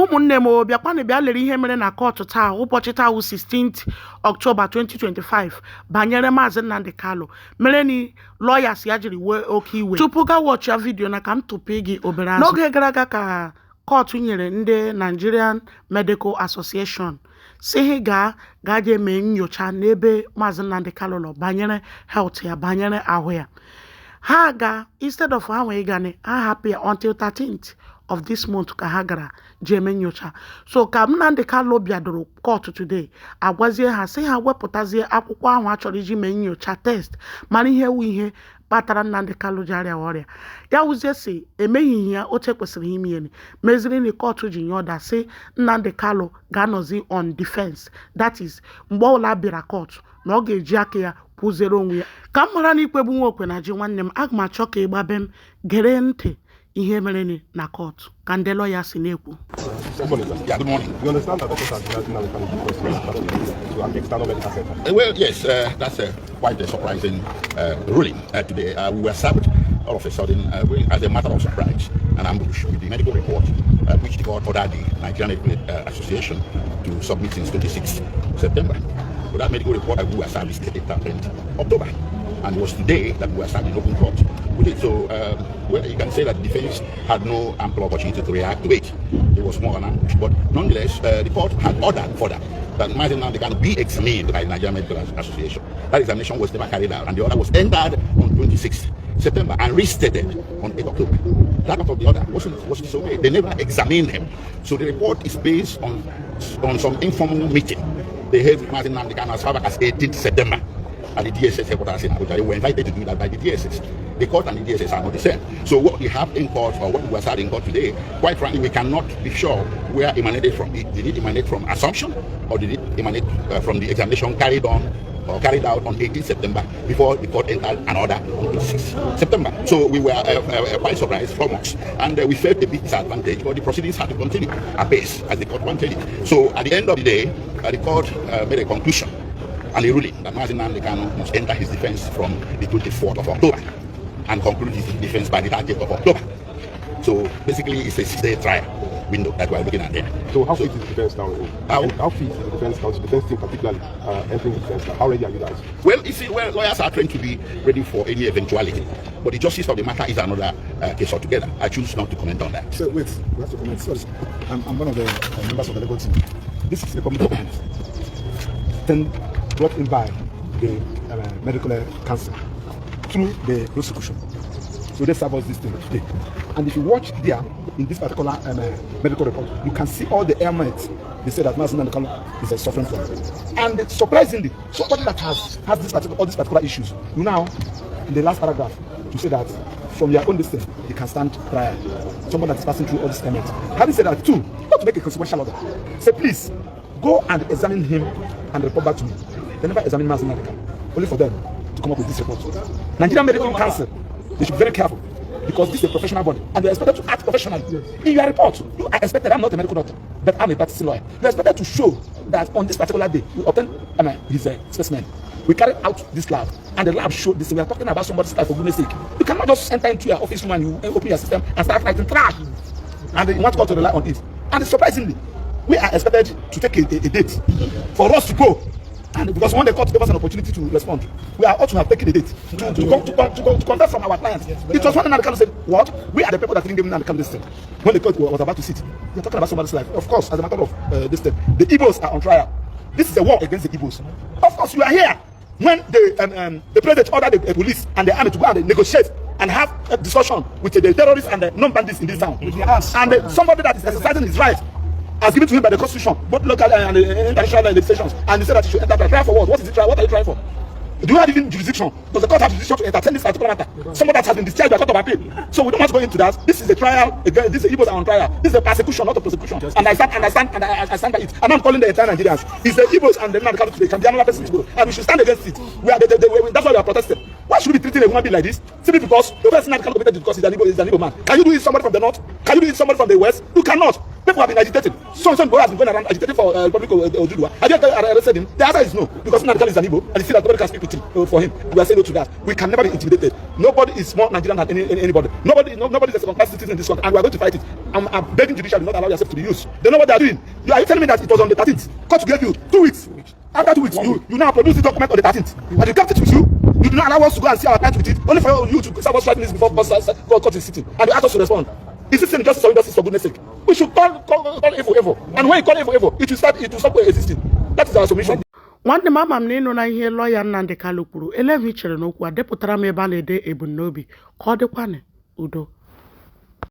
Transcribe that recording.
ụmụnne m bịakwana bịa lere ihe mere na kọtụ taa ụbọchị taa 16th October 2025 banyere Mazi Nnamdi Kalu mere ni lawyers ya jiri wee oke iwe. Tupu ga watch ya video na ka m tụpụ gị obere azụ. N'oge gara aga ka kọtụ nyere ndị Nigerian Medical Association si ga-je mee nyocha n'ebe Mazi Nnamdi Kalu nọ banyere health ya banyere ahụ ya. Ha ga instead of ha wee gane ha hapụ ya until 13th of this month ka ha gara jeme nyocha. So ka Nnamdi Kalu bịadoro court today agwazie ha sị ha wepụtazie akwụkwọ ahụ a chọrọ iji mee nyocha test mana ihe kpatara Nnamdi Kalu ji arịa ọrịa ya wụzie si emeghị ya otu kwesịrị ime ya meziri na court ji nye ọda sị Nnamdi Kalu ga-anọzi on defense, that is mgbe ọla bịara court na ọ ga-eji aka ya pụzere onwe ya. Ka m mara na ikpe bụ nwa okwe na ji nwanne m, aga m achọ ka ịgbabe m gere ntị ihe mere ni na court ka ndị lawyer si na-ekwu. Yeah, good morning. You understand that the court has granted now to an external medical center? Well, yes, that's quite a surprising ruling. Today, we were served all of a sudden as a matter of surprise and ambush with the medical report which the court ordered the Nigerian Medical Association to submit since 26 September. So that medical report we were served is dated 10th October. And it was today that we were starting open court with it. So, well, you can say that the defense had no ample opportunity to react to it. It was more an ambush. But nonetheless, the court had ordered for that Mazi Nnamdi can be examined by the Nigerian Medical Association. That examination was never carried out, and the order was entered on 26th September and restated on 8th October. That part of the order wasn't so made. They never examined him. So the report is based on some informal meeting they held with Mazi Nnamdi as far back as 18th September. And the DSS headquarters in Abuja, they were invited to do that by the DSS. The court and the DSS are not the same. So what we have in court, or what we are starting in court today, quite frankly, we cannot be sure where it emanated from. Did it emanate from assumption, or did it emanate from the examination carried out on 18th September before the court entered an order on 26th September? So we were quite surprised from us, and we felt a bit disadvantaged, but the proceedings had to continue apace as the court wanted it. So at the end of the day, the court made a conclusion and a ruling that Mazi Nnamdi must enter his defense from the 24th of October and conclude his defense by the 30th of October. So basically, it's a 6-day trial window that we're looking at there. So how fit is the defense now? How fit is the defense now? The defense team particularly entering the defense now? How ready are you guys? Well, you see, lawyers are trained to be ready for any eventuality. But the justice of the matter is another case altogether. I choose not to comment on that. So wait, we have to comment. Sorry, I'm one of the members of the legal team. This is a committee then brought in by the medical council through the prosecution. So they serve us this thing today. And if you watch there, in this particular medical report, you can see all the ailments they say that Mazi Nnamdi is suffering from. And surprisingly, somebody that has all these particular issues, you now, in the last paragraph, to say that from your own distance, he can stand trial. Someone that is passing through all these ailments. Having said that too, not to make a consequential order, say please, go and examine him and report back to me. They never examine Mazi Nnamdi, only for them to come up with this report. Nigerian Medical Council, they should be very careful because this is a professional body and they are expected to act professionally. In your report, you are expected, I'm not a medical doctor, but I'm a practicing lawyer. You are expected to show that on this particular day, you obtain his specimen. We carried out this lab and the lab showed this. We are talking about somebody's life, for goodness sake. You cannot just enter into your office room and you open your system and start writing trash. And you want to rely on it. And surprisingly, we are expected to take a date for us to go. And because when the court gave us an opportunity to respond, we are ought to have taken a date to contact from our clients. It was one Nnamdi Kalu said, what? We are the people that didn't give Nnamdi Kalu this thing. When the court was about to sit, you're talking about somebody's life. Of course, as a matter of this thing, the Igbos are on trial. This is a war against the Igbos. Of course, you are here when the president ordered the police and the army to go and negotiate and have a discussion with the terrorists and the non-bandits in this town. And somebody that is exercising his right as given to him by the constitution, both local and international legislations, and he said that he should enter the trial for what? What is the trial? What are you trying for? Do you have even jurisdiction? Does the court have jurisdiction to entertain this particular matter? Someone that has been discharged by court of appeal. So we don't want to go into that. This is a trial. Again, this is Igbos are on trial. This is a persecution, not a prosecution. And I stand by it. And I'm calling the entire Nigerians. It's the Igbos and the Nnamdi Kalu today can be another person tomorrow, and we should stand against it. That's why we are protesting. Why should we be treating a human being like this? Simply because the person Nnamdi Kanu committed because he's an Igbo man. Can you do it somebody from the north? Can you do it somebody from the west? You cannot. People have been agitated. Some boy has been going around agitating for Republic of Ojudua. Have you arrested him? The answer is no, because Nnamdi Kanu is an Igbo and he still has nobody can speak with him for him. We are saying no to that. We can never be intimidated. Nobody is more Nigerian than anybody. Nobody is a second-class citizen in this country, and we are going to fight it. I'm begging judiciary not allow yourself to be used. They know what they are doing. Are you telling me that it was on the 13th? Court gave you 2 weeks. After 2 weeks, you now produce the document on the 13th, and you kept it with you. You do not allow us to go and see our client with it, only for you to serve us 5 minutes before court is sitting, and you ask us to respond. Is this injustice or injustice for goodness sake? We should call Evo. And when you call Evo, it will stop existing. That is our submission. Nwanne m ama m na ịnụ na ihe lawyer Nnamdi Kanu kwuru, ele m ichere n'okwu a depụtara m ebe a na-ede ebumnobi ka ọ dịkwanụ udo.